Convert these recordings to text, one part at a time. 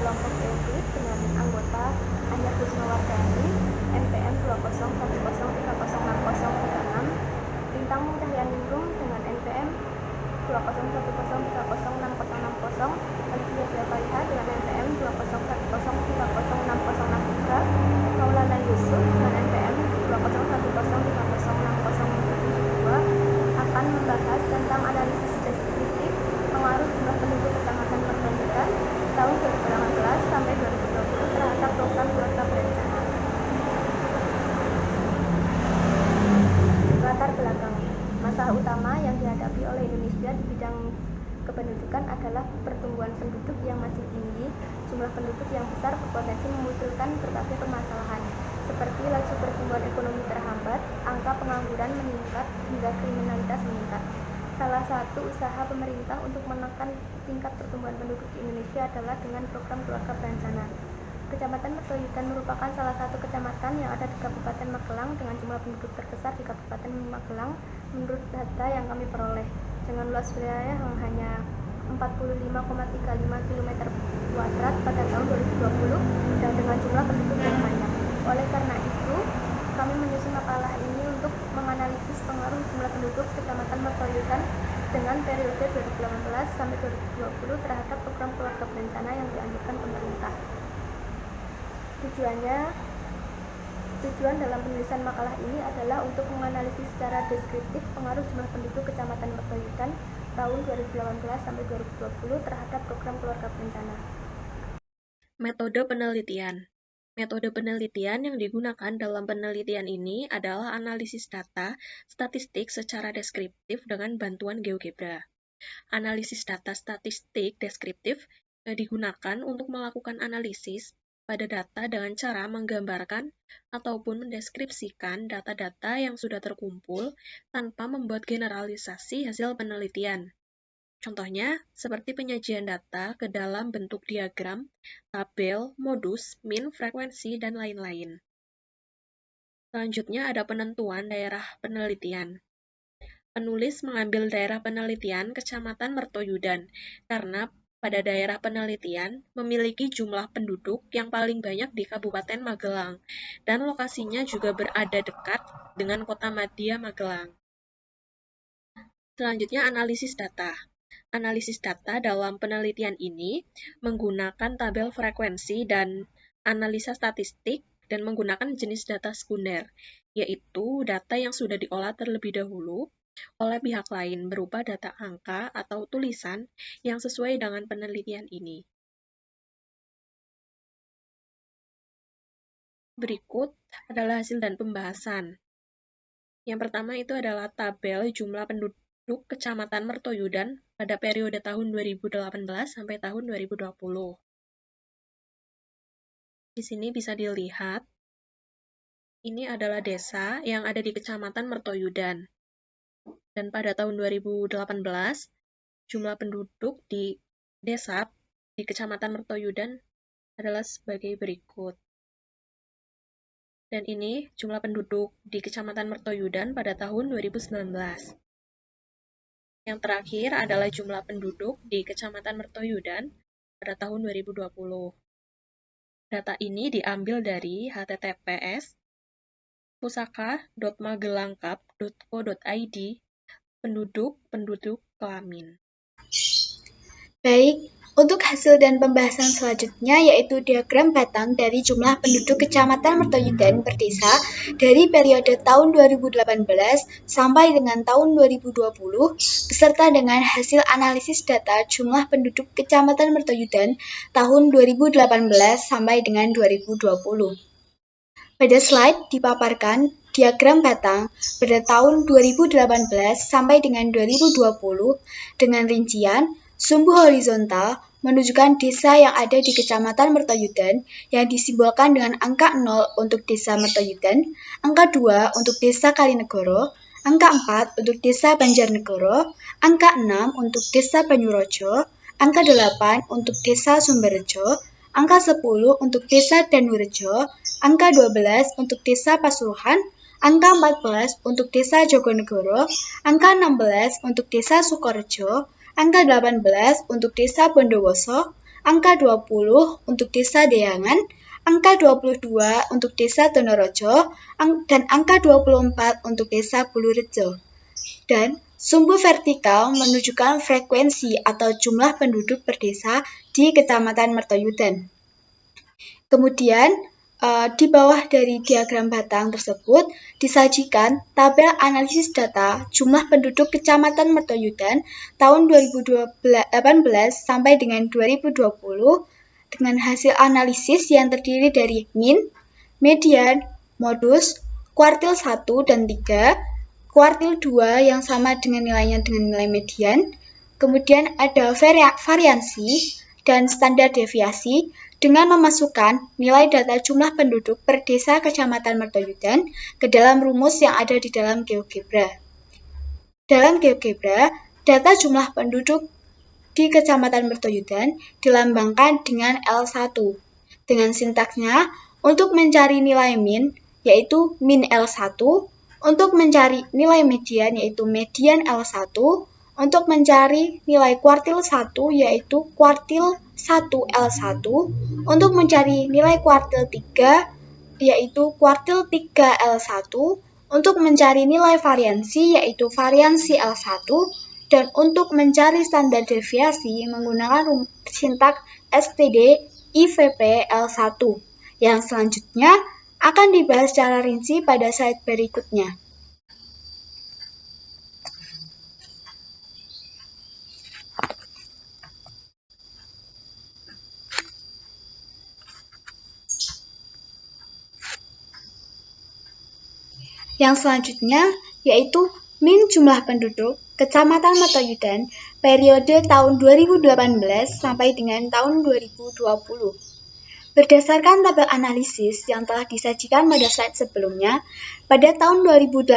kelompok Euclid dengan anggota Anya Kusmawardani, NPM 20103030636, Bintang Cahyaningrum dengan NPM 20103066060, Olivia Diapaliha dengan NPM 20103066063, Maulana Yusuf dengan NPM 20103066072 akan membahas tentang analisis deskriptif pengaruh jumlah penduduk kecamatan Mertoyudan tahun 2018 sampai 2020 terhadap program keluarga berencana. Latar belakang. Masalah utama yang dihadapi oleh Indonesia di bidang kependudukan adalah pertumbuhan penduduk yang masih tinggi. Jumlah penduduk yang besar berpotensi memunculkan berbagai permasalahan, seperti laju pertumbuhan ekonomi terhambat, angka pengangguran meningkat, hingga kriminalitas meningkat. Salah satu usaha pemerintah untuk menekan tingkat pertumbuhan penduduk di Indonesia adalah dengan program keluarga berencana. Kecamatan Mertoyudan merupakan salah satu kecamatan yang ada di Kabupaten Magelang dengan jumlah penduduk terbesar di Kabupaten Magelang menurut data yang kami peroleh, dengan luas wilayah yang hanya 45,35 km² pada tahun 2020 dan dengan jumlah penduduk yang banyak. Oleh karena itu, kami menyusun makalah ini untuk menganalisis pengaruh jumlah penduduk Kecamatan Mertoyudan dengan periode 2018 sampai 2020 terhadap program keluarga berencana yang dianjurkan pemerintah. Tujuan dalam penulisan makalah ini adalah untuk menganalisis secara deskriptif pengaruh jumlah penduduk Kecamatan Mertoyudan tahun 2018 sampai 2020 terhadap program keluarga berencana. Metode penelitian. Metode penelitian yang digunakan dalam penelitian ini adalah analisis data statistik secara deskriptif dengan bantuan GeoGebra. Analisis data statistik deskriptif digunakan untuk melakukan analisis pada data dengan cara menggambarkan ataupun mendeskripsikan data-data yang sudah terkumpul tanpa membuat generalisasi hasil penelitian. Contohnya, seperti penyajian data ke dalam bentuk diagram, tabel, modus, min, frekuensi, dan lain-lain. Selanjutnya ada penentuan daerah penelitian. Penulis mengambil daerah penelitian Kecamatan Mertoyudan karena pada daerah penelitian memiliki jumlah penduduk yang paling banyak di Kabupaten Magelang dan lokasinya juga berada dekat dengan Kota Madya Magelang. Selanjutnya analisis data. Analisis data dalam penelitian ini menggunakan tabel frekuensi dan analisa statistik dan menggunakan jenis data sekunder, yaitu data yang sudah diolah terlebih dahulu oleh pihak lain berupa data angka atau tulisan yang sesuai dengan penelitian ini. Berikut adalah hasil dan pembahasan. Yang pertama itu adalah tabel jumlah penduduk Kecamatan Mertoyudan pada periode tahun 2018 sampai tahun 2020. Di sini bisa dilihat, ini adalah desa yang ada di Kecamatan Mertoyudan. Dan pada tahun 2018, jumlah penduduk di desa di Kecamatan Mertoyudan adalah sebagai berikut. Dan ini jumlah penduduk di Kecamatan Mertoyudan pada tahun 2019. Yang terakhir adalah jumlah penduduk di Kecamatan Mertoyudan pada tahun 2020. Data ini diambil dari https pusaka.magelangkap.co.id penduduk kelamin. Baik, untuk hasil dan pembahasan selanjutnya yaitu diagram batang dari jumlah penduduk Kecamatan Mertoyudan per desa dari periode tahun 2018 sampai dengan tahun 2020 beserta dengan hasil analisis data jumlah penduduk Kecamatan Mertoyudan tahun 2018 sampai dengan 2020. Pada slide dipaparkan diagram batang pada tahun 2018 sampai dengan 2020 dengan rincian sumbu horizontal menunjukkan desa yang ada di Kecamatan Mertoyudan yang disimbolkan dengan angka 0 untuk desa Mertoyudan, angka 2 untuk desa Kalinegoro, angka 4 untuk desa Banjarnegoro, angka 6 untuk desa Banyurojo, angka 8 untuk desa Sumberjo, angka 10 untuk desa Danurejo, angka 12 untuk desa Pasuruhan, angka 14 untuk desa Jogonegoro, angka 16 untuk desa Sukorejo, angka 18 untuk desa Bondowoso, angka 20 untuk Desa Deangan, angka 22 untuk Desa Donorojo, dan angka 24 untuk Desa Bulurejo. Dan sumbu vertikal menunjukkan frekuensi atau jumlah penduduk per desa di Kecamatan Mertoyudan. Kemudian, di bawah dari diagram batang tersebut disajikan tabel analisis data jumlah penduduk Kecamatan Mertoyudan tahun 2018 sampai dengan 2020 dengan hasil analisis yang terdiri dari min, median, modus, kuartil 1 dan 3, kuartil 2 yang sama dengan nilainya dengan nilai median, kemudian ada variansi dan standar deviasi dengan memasukkan nilai data jumlah penduduk per desa Kecamatan Mertoyudan ke dalam rumus yang ada di dalam GeoGebra. Dalam GeoGebra, data jumlah penduduk di Kecamatan Mertoyudan dilambangkan dengan L1. Dengan sintaksnya, untuk mencari nilai min, yaitu min L1, untuk mencari nilai median, yaitu median L1, untuk mencari nilai kuartil 1, yaitu kuartil 1 L1, untuk mencari nilai kuartil 3, yaitu kuartil 3 L1, untuk mencari nilai variansi, yaitu variansi L1, dan untuk mencari standar deviasi menggunakan sintaks STD IVP L1, yang selanjutnya akan dibahas secara rinci pada slide berikutnya. Yang selanjutnya yaitu min jumlah penduduk Kecamatan Mertoyudan periode tahun 2018 sampai dengan tahun 2020. Berdasarkan tabel analisis yang telah disajikan pada slide sebelumnya, pada tahun 2018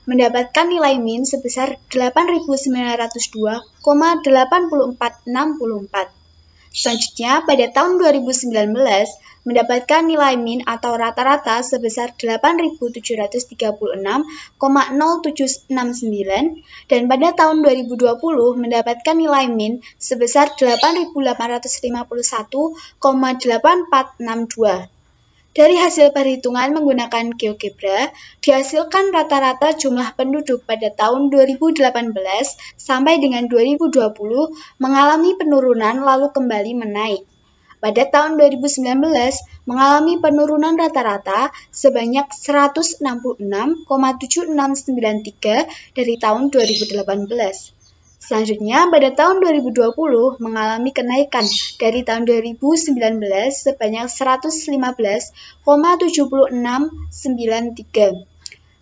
mendapatkan nilai min sebesar 8.902,8464. Selanjutnya, pada tahun 2019 mendapatkan nilai min atau rata-rata sebesar 8.736,0769 dan pada tahun 2020 mendapatkan nilai min sebesar 8.851,8462. Dari hasil perhitungan menggunakan GeoGebra, dihasilkan rata-rata jumlah penduduk pada tahun 2018 sampai dengan 2020 mengalami penurunan lalu kembali menaik. Pada tahun 2019 mengalami penurunan rata-rata sebanyak 166,7693 dari tahun 2018. Selanjutnya, pada tahun 2020 mengalami kenaikan dari tahun 2019 sebanyak 115,7693.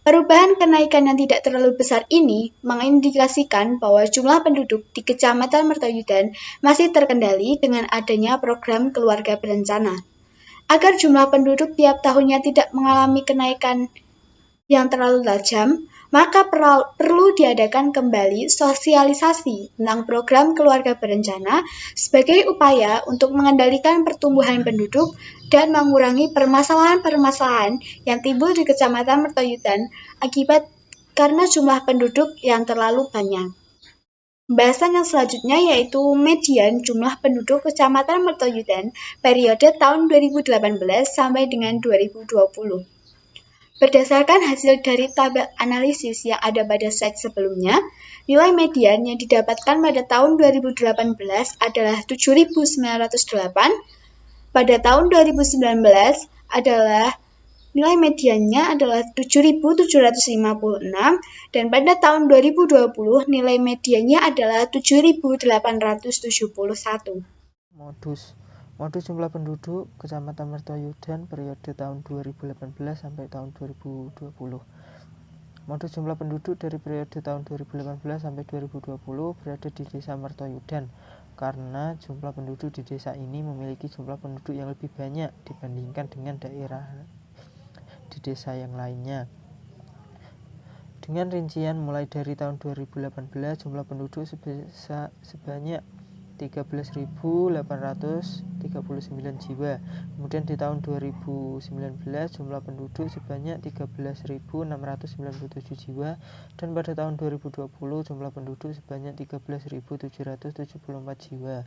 Perubahan kenaikan yang tidak terlalu besar ini mengindikasikan bahwa jumlah penduduk di Kecamatan Mertoyudan masih terkendali dengan adanya program keluarga berencana. Agar jumlah penduduk tiap tahunnya tidak mengalami kenaikan yang terlalu tajam, maka perlu diadakan kembali sosialisasi tentang program keluarga berencana sebagai upaya untuk mengendalikan pertumbuhan penduduk dan mengurangi permasalahan-permasalahan yang timbul di Kecamatan Mertoyudan akibat karena jumlah penduduk yang terlalu banyak. Pembahasan yang selanjutnya yaitu median jumlah penduduk Kecamatan Mertoyudan periode tahun 2018 sampai dengan 2020. Berdasarkan hasil dari tabel analisis yang ada pada slide sebelumnya, nilai median yang didapatkan pada tahun 2018 adalah 7.908, pada tahun 2019 adalah nilai mediannya adalah 7.756, dan pada tahun 2020 nilai mediannya adalah 7.871. Modus jumlah penduduk Kecamatan Mertoyudan periode tahun 2018 sampai tahun 2020. Modus jumlah penduduk dari periode tahun 2018 sampai 2020 berada di Desa Mertoyudan karena jumlah penduduk di desa ini memiliki jumlah penduduk yang lebih banyak dibandingkan dengan daerah di desa yang lainnya. Dengan rincian mulai dari tahun 2018 jumlah penduduk sebanyak 13.839 jiwa. Kemudian di tahun 2019 jumlah penduduk sebanyak 13.697 jiwa dan pada tahun 2020 jumlah penduduk sebanyak 13.774 jiwa.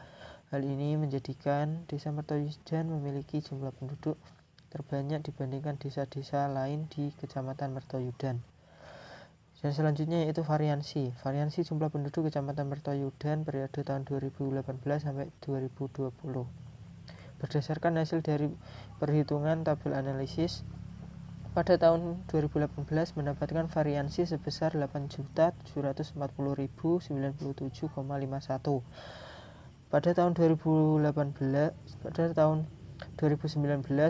Hal ini menjadikan Desa Mertoyudan memiliki jumlah penduduk terbanyak dibandingkan desa-desa lain di Kecamatan Mertoyudan. Dan selanjutnya yaitu variansi. Variansi jumlah penduduk Kecamatan Mertoyudan periode tahun 2018 sampai 2020. Berdasarkan hasil dari perhitungan tabel analisis, pada tahun 2018 mendapatkan variansi sebesar 8.740.097,51. Pada tahun 2019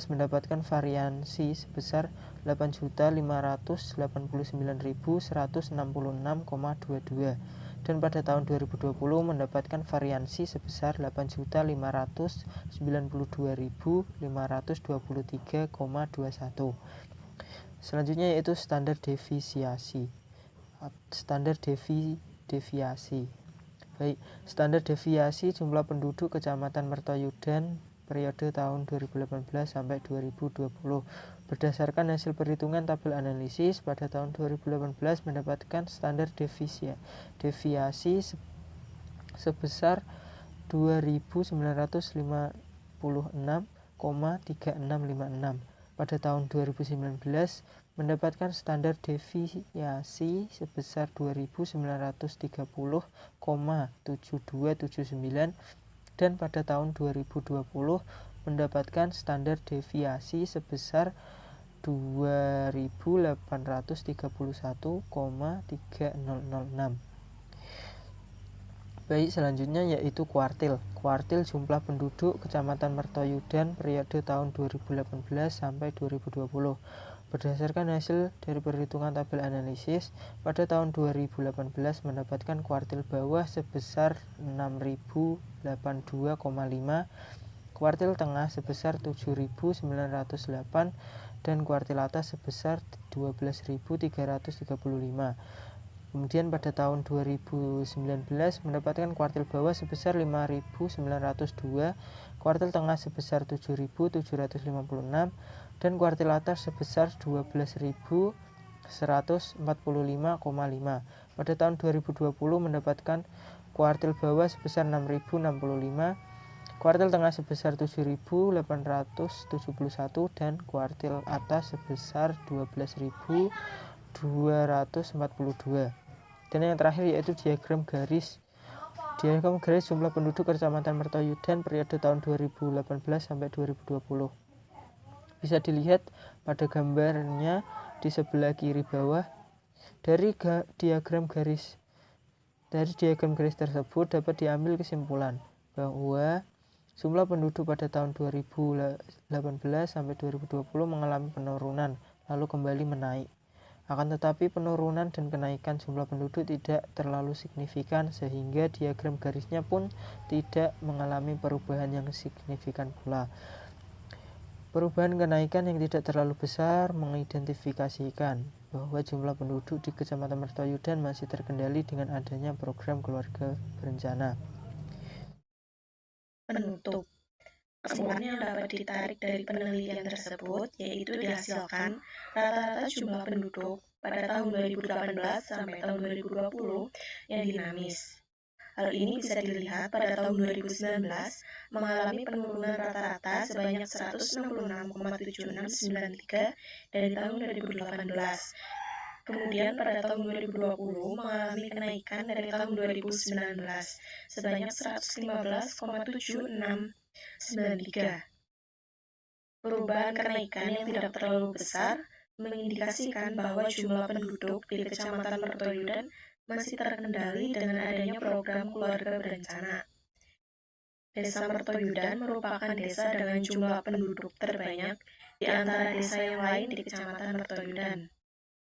mendapatkan variansi sebesar 8.589.166,22 dan pada tahun 2020 mendapatkan variansi sebesar 8.592.523,21. Selanjutnya yaitu standar deviasi. Baik, standar deviasi jumlah penduduk Kecamatan Mertoyudan periode tahun 2018 sampai 2020. Berdasarkan hasil perhitungan tabel analisis, pada tahun 2018 mendapatkan standar deviasi sebesar 2.956,3656. Pada tahun 2019 mendapatkan standar deviasi sebesar 2.930,7279 dan pada tahun 2020 mendapatkan standar deviasi sebesar 2.831,3006. Baik, selanjutnya yaitu kuartil. Kuartil jumlah penduduk Kecamatan Mertoyudan periode tahun 2018 sampai 2020. Berdasarkan hasil dari perhitungan tabel analisis, pada tahun 2018 mendapatkan kuartil bawah sebesar 6.082,5, kuartil tengah sebesar 7.908, dan kuartil atas sebesar 12.335. Kemudian pada tahun 2019 mendapatkan kuartil bawah sebesar 5.902, kuartil tengah sebesar 7.756, dan kuartil atas sebesar 12.145,5. Pada tahun 2020 mendapatkan kuartil bawah sebesar 6.065, kuartil tengah sebesar 7.871, dan kuartil atas sebesar 12.242. Dan yang terakhir yaitu diagram garis. Diagram garis jumlah penduduk Kecamatan Mertoyudan periode tahun 2018 sampai 2020. Bisa dilihat pada gambarnya di sebelah kiri bawah. Dari diagram garis tersebut dapat diambil kesimpulan bahwa jumlah penduduk pada tahun 2018 sampai 2020 mengalami penurunan lalu kembali menaik. Akan tetapi penurunan dan kenaikan jumlah penduduk tidak terlalu signifikan sehingga diagram garisnya pun tidak mengalami perubahan yang signifikan pula. Perubahan kenaikan yang tidak terlalu besar mengidentifikasikan bahwa jumlah penduduk di Kecamatan Mertoyudan masih terkendali dengan adanya program keluarga berencana. Penutup. Kesimpulan yang dapat ditarik dari penelitian tersebut yaitu dihasilkan rata-rata jumlah penduduk pada tahun 2018 sampai tahun 2020 yang dinamis. Hal ini bisa dilihat pada tahun 2019 mengalami penurunan rata-rata sebanyak 166,7693 dari tahun 2018. Kemudian pada tahun 2020 mengalami kenaikan dari tahun 2019 sebanyak 115,7693. Perubahan kenaikan yang tidak terlalu besar mengindikasikan bahwa jumlah penduduk di Kecamatan Mertoyudan masih terkendali dengan adanya program keluarga berencana. Desa Mertoyudan merupakan desa dengan jumlah penduduk terbanyak di antara desa yang lain di Kecamatan Mertoyudan.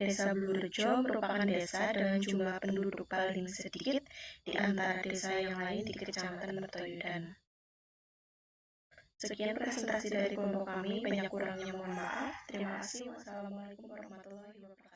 Desa Bulurejo merupakan desa dengan jumlah penduduk paling sedikit di antara desa yang lain di Kecamatan Mertoyudan. Sekian presentasi dari kelompok kami, banyak kurangnya mohon maaf. Terima kasih. Wassalamualaikum warahmatullahi wabarakatuh.